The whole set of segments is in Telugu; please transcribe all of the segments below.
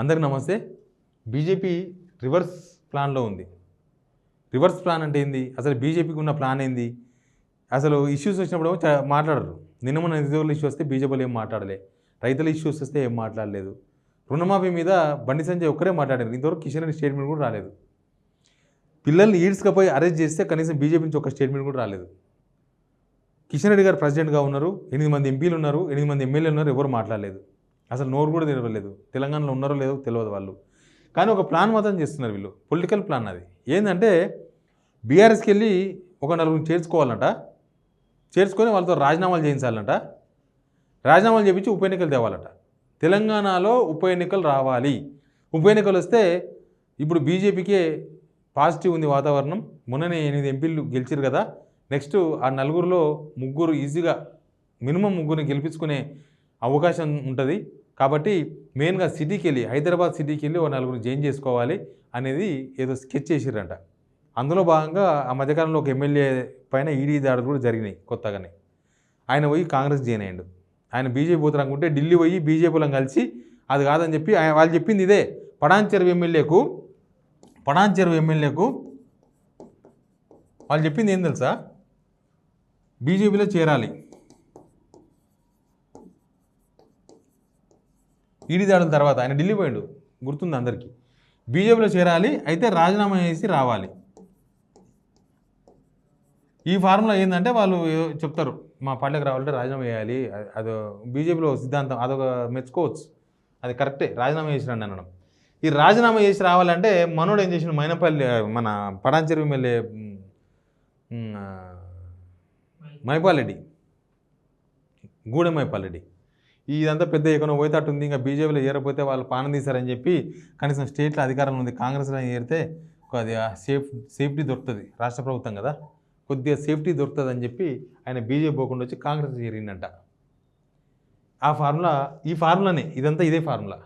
అందరికి నమస్తే. బీజేపీ రివర్స్ ప్లాన్లో ఉంది. రివర్స్ ప్లాన్ అంటే ఏంది? అసలు బీజేపీకి ఉన్న ప్లాన్ ఏంది? అసలు ఇష్యూస్ వచ్చినప్పుడు మాట్లాడరు. నిన్న మొన్న నిరుద్యోగుల ఇష్యూ వస్తే బీజేపీలో ఏం మాట్లాడలే, రైతుల ఇష్యూస్ వస్తే ఏం మాట్లాడలేదు, రుణమాఫీ మీద బండి సంజయ్ ఒక్కరే మాట్లాడారు. ఇంతవరకు కిషన్ రెడ్డి స్టేట్మెంట్ కూడా రాలేదు. పిల్లల్ని ఈడ్స్కపోయి అరెస్ట్ చేస్తే కనీసం బీజేపీ నుంచి ఒక స్టేట్మెంట్ కూడా రాలేదు. కిషన్ రెడ్డి గారు ప్రెసిడెంట్గా ఉన్నారు, 8 మంది ఎంపీలు ఉన్నారు, 8 మంది ఎమ్మెల్యేలు ఉన్నారు, ఎవరు మాట్లాడలేదు. అసలు నోరు కూడా తెలవలేదు. తెలంగాణలో ఉన్నారో లేదో తెలియదు వాళ్ళు. కానీ ఒక ప్లాన్ మాత్రం చేస్తున్నారు వీళ్ళు. పొలిటికల్ ప్లాన్ అది. ఏంటంటే బీఆర్ఎస్కి వెళ్ళి ఒక నలుగురిని చేర్చుకోవాలంట, చేర్చుకొని వాళ్ళతో రాజీనామాలు చేయించాలంట, రాజీనామాలు చేయించి ఉప ఎన్నికలు తేవాలట. తెలంగాణలో ఉప ఎన్నికలు రావాలి. ఉప ఎన్నికలు వస్తే ఇప్పుడు బీజేపీకే పాజిటివ్ ఉంది వాతావరణం. మొన్ననే 8 ఎంపీలు గెలిచారు కదా, నెక్స్ట్ ఆ నలుగురిలో ముగ్గురు ఈజీగా మినిమం ముగ్గురిని గెలిపించుకునే అవకాశం ఉంటుంది. కాబట్టి మెయిన్గా సిటీకి వెళ్ళి, హైదరాబాద్ సిటీకి వెళ్ళి ఓ నలుగురిని జాయిన్ చేసుకోవాలి అనేది ఏదో స్కెచ్ చేసిరంట. అందులో భాగంగా ఆ మధ్యకాలంలో ఒక ఎమ్మెల్యే పైన ఈడీ దాడులు కూడా జరిగినాయి కొత్తగానే. ఆయన పోయి కాంగ్రెస్ జాయిన్ అయ్యాడు. ఆయన బీజేపీ పోతారు అనుకుంటే ఢిల్లీ పోయి బీజేపీలో కలిసి అది కాదని చెప్పి వాళ్ళు చెప్పింది ఇదే. పటాన్ చెరువు ఎమ్మెల్యేకు వాళ్ళు చెప్పింది ఏం తెలుసా? బీజేపీలో చేరాలి, ఈడీ దాడుల తర్వాత ఆయన ఢిల్లీ పోయాడు, గుర్తుంది అందరికీ. బీజేపీలో చేరాలి, అయితే రాజీనామా చేసి రావాలి. ఈ ఫార్ములా ఏంటంటే వాళ్ళు చెప్తారు, మా పార్టీకి రావాలంటే రాజీనామా చేయాలి, అది బీజేపీలో సిద్ధాంతం, అదొక మెచ్చుకోవచ్చు, అది కరెక్టే, రాజీనామా చేసి రండి అనడం. ఈ రాజీనామా చేసి రావాలంటే మనోడు ఏం చేసిన, మైనపల్లి మన పటాన్ చెరువు ఎమ్మెల్యే మైపాల్ రెడ్డి, గూడెం మైపాల్ రెడ్డి, ఇదంతా పెద్ద ఎక్కడో పోయేటట్టు ఉంది, ఇంకా బీజేపీలో ఏరపోతే వాళ్ళు పానం తీశారని చెప్పి కనీసం స్టేట్లో అధికారంలో ఉంది, కాంగ్రెస్లో ఏరితే కొద్దిగా సేఫ్టీ దొరుకుతుంది, రాష్ట్ర ప్రభుత్వం కదా, కొద్దిగా సేఫ్టీ దొరుకుతుంది అని చెప్పి ఆయన బీజేపీ పోకుండా వచ్చి కాంగ్రెస్ చేరిందంట. ఆ ఫార్ములా, ఈ ఫార్ములానే ఇదంతా, ఇదే ఫార్ములా.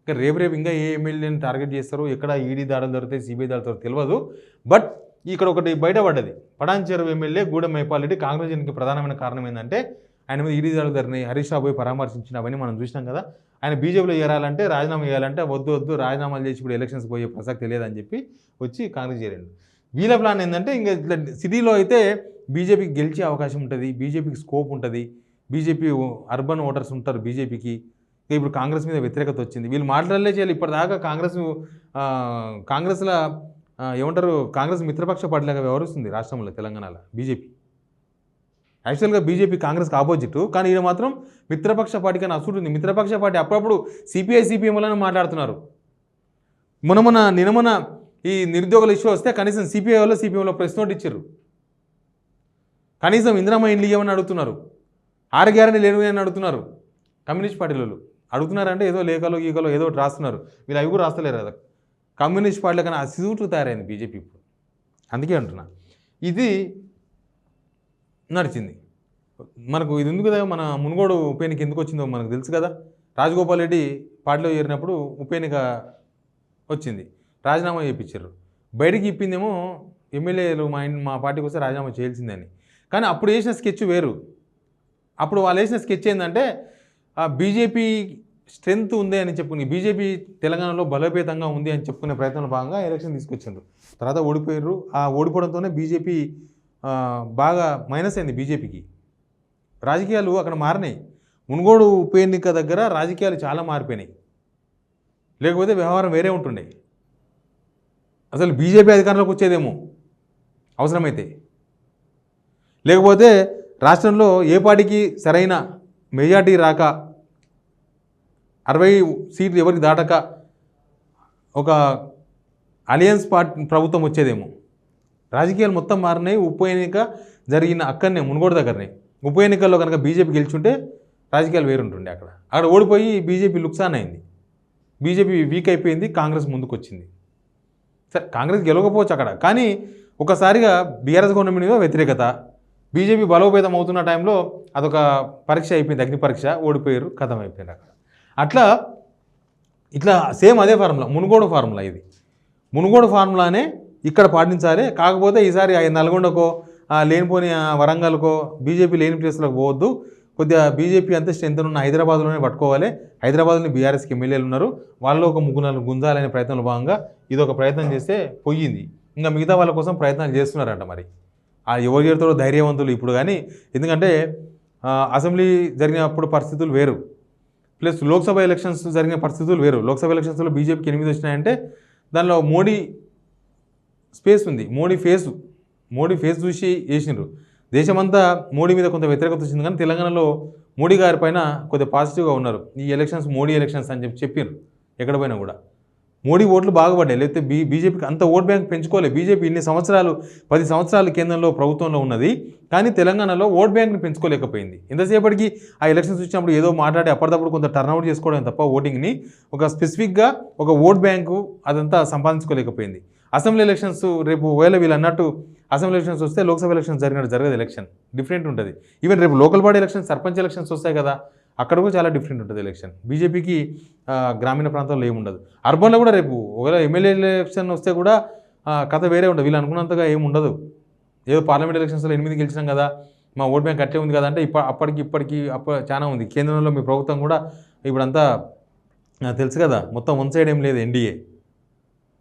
ఇంకా రేపు ఇంకా ఏ ఎమ్మెల్యేని టార్గెట్ చేస్తారో, ఎక్కడ ఈడీ దాడులు దొరుకుతాయి, సిబిఐ దాడులు తెలియదు. బట్ ఇక్కడ ఒకటి బయటపడ్డది. పటాన్ చెరువు ఎమ్మెల్యే గూడెం మైపాల్ రెడ్డి కాంగ్రెస్ దీనికి ప్రధానమైన కారణం ఏంటంటే ఆయన మీద ఈడీ దాడులు జరిగినాయి, హరీష్ రావు పోయి పరామర్శించిన అవన్నీ మనం చూసినాం కదా. ఆయన బీజేపీలో చేరాలంటే రాజీనామా చేయాలంటే వద్దు రాజీనామాలు చేసి ఇప్పుడు ఎలక్షన్స్ పోయే ప్రసక్తి లేదని చెప్పి వచ్చి కాంగ్రెస్ చేరాడు. వీళ్ళ ప్లాన్ ఏంటంటే ఇంకా ఇట్లా సిటీలో అయితే బీజేపీకి గెలిచే అవకాశం ఉంటుంది, బీజేపీకి స్కోప్ ఉంటుంది, బీజేపీ అర్బన్ ఓటర్స్ ఉంటారు బీజేపీకి. ఇప్పుడు కాంగ్రెస్ మీద వ్యతిరేకత వచ్చింది, వీళ్ళు మాట్లాడలే చేయాలి. ఇప్పటిదాకా కాంగ్రెస్లో ఏమంటారు, కాంగ్రెస్ మిత్రపక్ష పార్టీలాగా వ్యవహరిస్తుంది రాష్ట్రంలో, తెలంగాణలో బీజేపీ. యాక్చువల్గా బీజేపీ కాంగ్రెస్కి ఆపోజిట్, కానీ ఈయన మాత్రం మిత్రపక్ష పార్టీకి అని అసూటుంది. మిత్రపక్ష పార్టీ అప్పుడప్పుడు సిపిఐ సిపిఎంలను మాట్లాడుతున్నారు. నిన్న ఈ నిరుద్యోగుల ఇష్యూ వస్తే కనీసం సిపిఎంలో ప్రెస్ నోట్ ఇచ్చారు, కనీసం ఇందిరామ్మ ఇండ్లు ఇవ్వమని అడుగుతున్నారు, 6 గ్యారెంటీ లేని అని అడుగుతున్నారు. కమ్యూనిస్ట్ పార్టీలలో అడుగుతున్నారంటే ఏదో లేఖలో గీకలో ఏదో ఒకటి రాస్తున్నారు, వీళ్ళు అవి కూడా రాస్తలేరు కదా. కమ్యూనిస్ట్ పార్టీల కన్నా అసూట్లు తయారైంది బీజేపీ ఇప్పుడు. అందుకే అంటున్నా, ఇది నడిచింది. మనకు ఇది ఉంది కదా, మన మునుగోడు ఉప ఎన్నిక ఎందుకు వచ్చిందో మనకు తెలుసు కదా. రాజగోపాల్ రెడ్డి పార్టీలో చేరినప్పుడు ఉప ఎన్నిక వచ్చింది, రాజీనామా చేయించారు. బయటికి ఇప్పిందేమో ఎమ్మెల్యేలు మా పార్టీకి వస్తే రాజీనామా చేయాల్సిందని. కానీ అప్పుడు వేసిన స్కెచ్ వేరు. అప్పుడు వాళ్ళు వేసిన స్కెచ్ ఏంటంటే బీజేపీ స్ట్రెంగ్త్ ఉంది అని చెప్పుకుని, బీజేపీ తెలంగాణలో బలోపేతంగా ఉంది అని చెప్పుకునే ప్రయత్నంలో భాగంగా ఎలక్షన్ తీసుకొచ్చారు. తర్వాత ఓడిపోయారు. ఆ ఓడిపోవడంతోనే బీజేపీ బాగా మైనస్ అయింది బీజేపీకి. రాజకీయాలు అక్కడ మారినాయి. మునుగోడు ఉప ఎన్నిక దగ్గర రాజకీయాలు చాలా మారిపోయినాయి, లేకపోతే వ్యవహారం వేరే ఉంటుండే. అసలు బీజేపీ అధికారంలోకి వచ్చేదేమో అవసరమైతే, లేకపోతే రాష్ట్రంలో ఏ పార్టీకి సరైన మెజార్టీ రాక 60 సీట్లు ఎవరికి దాటక ఒక అలయన్స్ పార్టీ ప్రభుత్వం వచ్చేదేమో. రాజకీయాలు మొత్తం మారినాయి. ఉప ఎన్నిక జరిగిన అక్కడనే, మునుగోడు దగ్గరనే. ఉప ఎన్నికల్లో కనుక బీజేపీ గెలుచుంటే రాజకీయాలు వేరుంటుండే. అక్కడ ఓడిపోయి బీజేపీ లుక్సాన్ అయింది, బీజేపీ వీక్ అయిపోయింది, కాంగ్రెస్ ముందుకు వచ్చింది. సరే, కాంగ్రెస్ గెలవకపోవచ్చు అక్కడ, కానీ ఒకసారిగా బీఆర్ఎస్ గవర్నమెంట్ మీద వ్యతిరేకత, బీజేపీ బలోపేతం అవుతున్న టైంలో అదొక పరీక్ష అయిపోయింది, అగ్ని పరీక్ష, ఓడిపోయారు, కథం అయిపోయింది అక్కడ. ఇట్లా సేమ్ అదే ఫార్ములా, మునుగోడు ఫార్ములా. ఇది మునుగోడు ఫార్ములానే ఇక్కడ పాటించాలి. కాకపోతే ఈసారి నల్గొండకో లేనిపోని వరంగల్కో బీజేపీ లేని ప్లేస్లోకి పోవద్దు, కొద్దిగా బీజేపీ అంతా స్ట్రెంత్ ఉన్న హైదరాబాద్లోనే పట్టుకోవాలి, హైదరాబాద్లోని బీఆర్ఎస్కి ఎమ్మెల్యేలు ఉన్నారు, వాళ్ళు ఒక ముగ్గురు గుంజాలనే ప్రయత్నంలో భాగంగా ఇది ఒక ప్రయత్నం చేస్తే పోయింది. ఇంకా మిగతా వాళ్ళ కోసం ప్రయత్నాలు చేస్తున్నారంట. మరి ఆ ఎవరు చేరుతారో ధైర్యవంతులు ఇప్పుడు. కానీ ఎందుకంటే అసెంబ్లీ జరిగినప్పుడు పరిస్థితులు వేరు, ప్లస్ లోక్సభ ఎలక్షన్స్ జరిగిన పరిస్థితులు వేరు. లోక్సభ ఎలక్షన్స్లో బీజేపీకి 8 వచ్చినాయంటే దానిలో మోడీ స్పేస్ ఉంది, మోడీ ఫేస్ చూసి వేసినారు. దేశమంతా మోడీ మీద కొంత వ్యతిరేకత వచ్చింది, కానీ తెలంగాణలో మోడీ గారి పైన కొద్దిగా పాజిటివ్గా ఉన్నారు. ఈ ఎలక్షన్స్ మోడీ ఎలక్షన్స్ అని చెప్పారు. ఎక్కడ పోయినా కూడా మోడీ ఓట్లు బాగుపడ్డాయి, లేకపోతే బీజేపీకి అంత ఓట్ బ్యాంక్ పెంచుకోలేదు. బీజేపీ ఇన్ని సంవత్సరాలు 10 సంవత్సరాలు కేంద్రంలో ప్రభుత్వంలో ఉన్నది, కానీ తెలంగాణలో ఓట్ బ్యాంక్ని పెంచుకోలేకపోయింది. ఎంతసేపటికి ఆ ఎలక్షన్స్ వచ్చినప్పుడు ఏదో మాట్లాడి అప్పటిదప్పుడు కొంత టర్న్అవుట్ చేసుకోవడం తప్ప ఓటింగ్ని ఒక స్పెసిఫిక్గా ఒక ఓట్ బ్యాంకు అదంతా సంపాదించుకోలేకపోయింది. అసెంబ్లీ ఎలక్షన్స్ రేపు ఒకవేళ వీళ్ళు అన్నట్టు అసెంబ్లీ ఎలక్షన్స్ వస్తే లోక్సభ ఎలక్షన్స్ జరిగినట్టు జరగదు, ఎలక్షన్ డిఫరెంట్ ఉంటుంది. ఈవెన్ రేపు local body elections, sarpanch elections వస్తాయి కదా, అక్కడ కూడా చాలా డిఫరెంట్ ఉంటుంది ఎలక్షన్. బీజేపీకి గ్రామీణ ప్రాంతాల్లో ఏముండదు. అర్బన్లో కూడా రేపు ఒకవేళ ఎమ్మెల్యే ఎలక్షన్ వస్తే కూడా కథ వేరే ఉంటుంది. వీళ్ళు అనుకున్నంతగా ఏముండదు. ఏదో పార్లమెంట్ ఎలక్షన్స్లో 8 గెలిచినాం కదా, మా ఓట్ బ్యాంక్ అట్లే ఉంది కదా అంటే ఇప్పటికి చాలా ఉంది. కేంద్రంలో మీ ప్రభుత్వం కూడా ఇప్పుడంతా తెలుసు కదా, మొత్తం వన్ సైడ్ ఏం లేదు. ఎన్డీఏ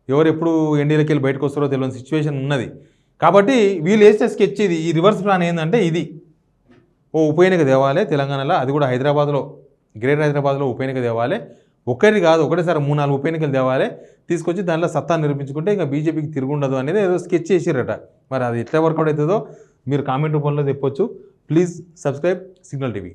ఎవరు ఎప్పుడు ఎన్డీఏలోకి వెళ్ళి బయటకు వస్తారో తెలియని సిచ్యువేషన్ ఉన్నది. కాబట్టి వీళ్ళు వేసే స్కెచ్ ఇది. ఈ రివర్స్ ప్లాన్ ఏంటంటే ఇది, ఓ ఉప ఎన్నిక తేవాలి తెలంగాణలో, అది కూడా హైదరాబాద్లో, గ్రేటర్ హైదరాబాద్లో ఉప ఎన్నిక తేవాలి. ఒకటి కాదు, ఒకటేసారి 3-4 ఉప ఎన్నికలు తేవాలి. తీసుకొచ్చి దానిలో సత్తా నిరూపించుకుంటే ఇంకా బీజేపీకి తిరుగుండదు అనేది ఏదో స్కెచ్ చేసిరట. మరి అది ఎట్లా వర్కౌట్ అవుతుందో మీరు కామెంట్ రూపంలో చెప్పొచ్చు. Please subscribe signal TV.